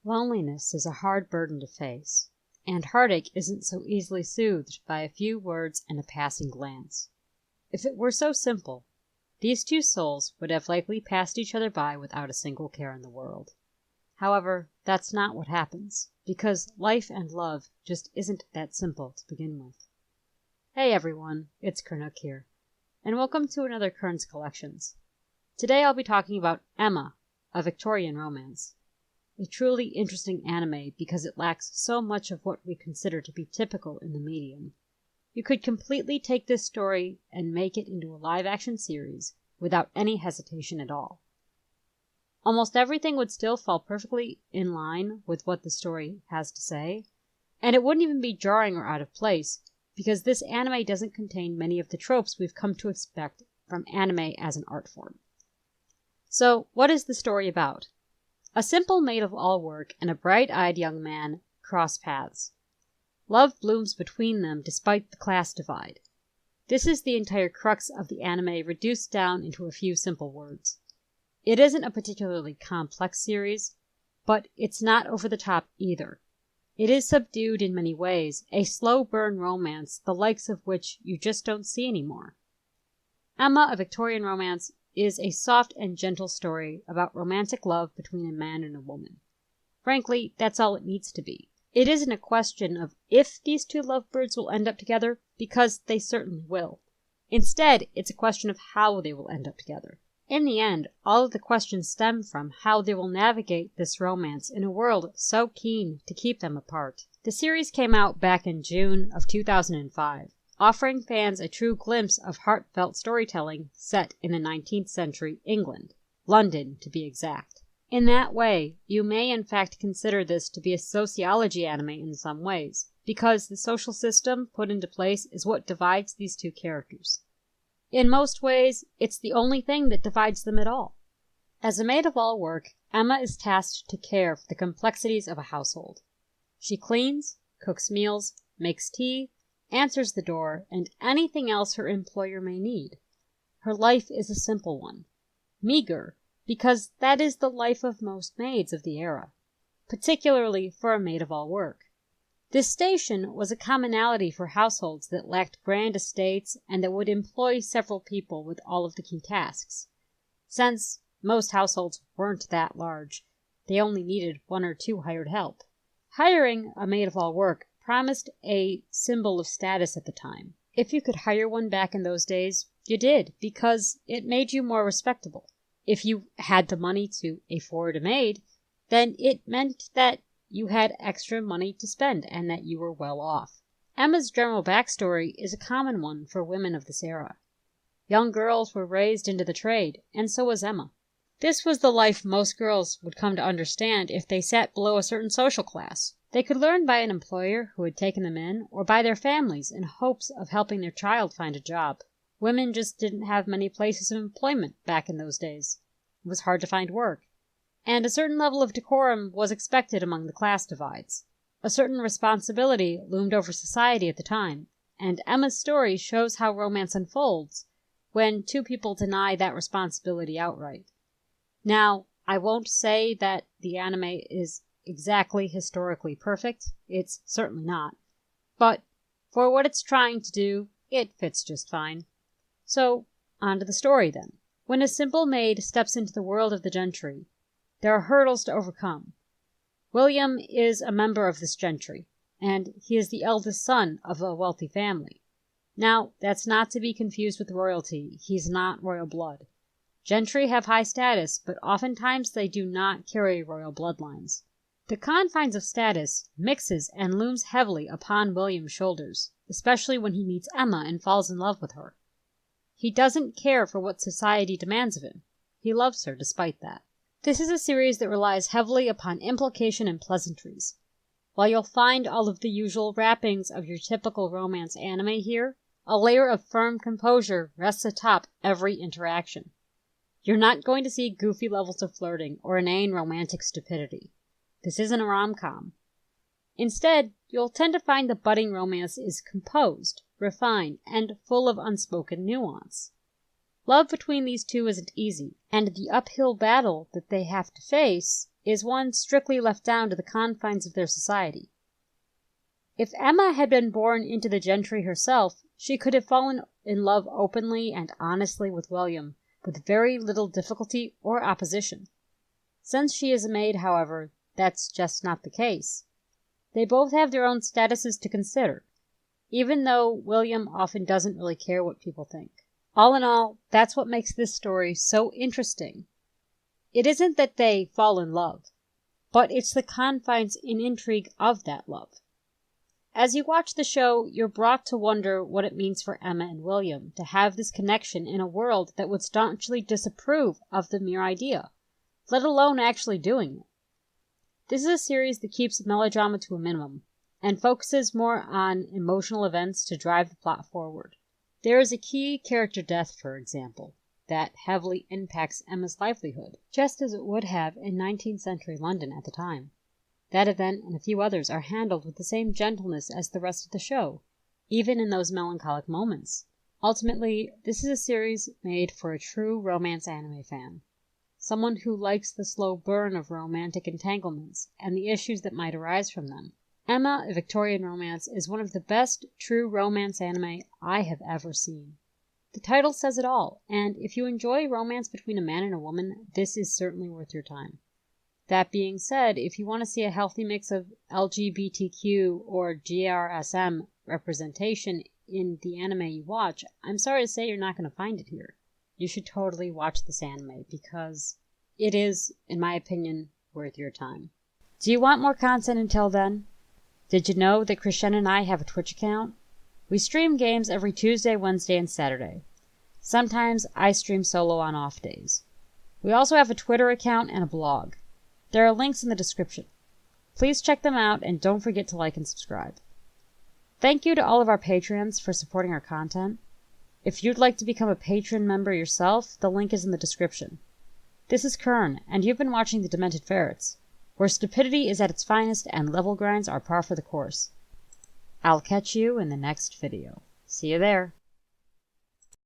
Loneliness is a hard burden to face, and heartache isn't so easily soothed by a few words and a passing glance. If it were so simple, these two souls would have likely passed each other by without a single care in the world. However, that's not what happens, because life and love just isn't that simple to begin with. Hey everyone, it's Kernook here, and welcome to another Kern's Collections. Today I'll be talking about Emma, a Victorian romance. A truly interesting anime because it lacks so much of what we consider to be typical in the medium. You could completely take this story and make it into a live-action series without any hesitation at all. Almost everything would still fall perfectly in line with what the story has to say, and it wouldn't even be jarring or out of place, because this anime doesn't contain many of the tropes we've come to expect from anime as an art form. So, what is the story about? A simple maid of all work and a bright-eyed young man cross paths. Love blooms between them despite the class divide. This is the entire crux of the anime reduced down into a few simple words. It isn't a particularly complex series, but it's not over the top either. It is subdued in many ways, a slow burn romance the likes of which you just don't see anymore. Emma, a Victorian romance, is a soft and gentle story about romantic love between a man and a woman. Frankly, that's all it needs to be. It isn't a question of if these two lovebirds will end up together, because they certainly will. Instead, it's a question of how they will end up together. In the end, all of the questions stem from how they will navigate this romance in a world so keen to keep them apart. The series came out back in June of 2005. Offering fans a true glimpse of heartfelt storytelling set in the 19th century England, London to be exact. In that way, you may in fact consider this to be a sociology anime in some ways, because the social system put into place is what divides these two characters. In most ways, it's the only thing that divides them at all. As a maid of all work, Emma is tasked to care for the complexities of a household. She cleans, cooks meals, makes tea, answers the door, and anything else her employer may need. Her life is a simple one. Meager, because that is the life of most maids of the era, particularly for a maid of all work. This station was a commonality for households that lacked grand estates and that would employ several people with all of the key tasks. Since most households weren't that large, they only needed one or two hired help. Hiring a maid of all work promised a symbol of status at the time. If you could hire one back in those days, you did, because it made you more respectable. If you had the money to afford a maid, then it meant that you had extra money to spend and that you were well off. Emma's general backstory is a common one for women of this era. Young girls were raised into the trade, and so was Emma. This was the life most girls would come to understand if they sat below a certain social class. They could learn by an employer who had taken them in, or by their families in hopes of helping their child find a job. Women just didn't have many places of employment back in those days. It was hard to find work. And a certain level of decorum was expected among the class divides. A certain responsibility loomed over society at the time, and Emma's story shows how romance unfolds when two people deny that responsibility outright. Now, I won't say that the anime is exactly historically perfect. It's certainly not. But for what it's trying to do, it fits just fine. So, on to the story then. When a simple maid steps into the world of the gentry, there are hurdles to overcome. William is a member of this gentry, and he is the eldest son of a wealthy family. Now, that's not to be confused with royalty. He's not royal blood. Gentry have high status, but oftentimes they do not carry royal bloodlines. The confines of status mixes and looms heavily upon William's shoulders, especially when he meets Emma and falls in love with her. He doesn't care for what society demands of him. He loves her despite that. This is a series that relies heavily upon implication and pleasantries. While you'll find all of the usual wrappings of your typical romance anime here, a layer of firm composure rests atop every interaction. You're not going to see goofy levels of flirting or inane romantic stupidity. This isn't a rom-com. Instead, you'll tend to find the budding romance is composed, refined, and full of unspoken nuance. Love between these two isn't easy, and the uphill battle that they have to face is one strictly left down to the confines of their society. If Emma had been born into the gentry herself, she could have fallen in love openly and honestly with William, with very little difficulty or opposition. Since she is a maid, however, that's just not the case. They both have their own statuses to consider, even though William often doesn't really care what people think. All in all, that's what makes this story so interesting. It isn't that they fall in love, but it's the confines and intrigue of that love. As you watch the show, you're brought to wonder what it means for Emma and William to have this connection in a world that would staunchly disapprove of the mere idea, let alone actually doing it. This is a series that keeps melodrama to a minimum, and focuses more on emotional events to drive the plot forward. There is a key character death, for example, that heavily impacts Emma's livelihood, just as it would have in 19th century London at the time. That event and a few others are handled with the same gentleness as the rest of the show, even in those melancholic moments. Ultimately, this is a series made for a true romance anime fan, someone who likes the slow burn of romantic entanglements and the issues that might arise from them. Emma, a Victorian Romance, is one of the best true romance anime I have ever seen. The title says it all, and if you enjoy romance between a man and a woman, this is certainly worth your time. That being said, if you want to see a healthy mix of LGBTQ or GRSM representation in the anime you watch, I'm sorry to say you're not going to find it here. You should totally watch this anime because it is, in my opinion, worth your time. Do you want more content until then? Did you know that Christian and I have a Twitch account? We stream games every Tuesday, Wednesday, and Saturday. Sometimes I stream solo on off days. We also have a Twitter account and a blog. There are links in the description. Please check them out and don't forget to like and subscribe. Thank you to all of our patrons for supporting our content. If you'd like to become a patron member yourself, the link is in the description. This is Kern, and you've been watching The Demented Ferrets, where stupidity is at its finest and level grinds are par for the course. I'll catch you in the next video. See you there.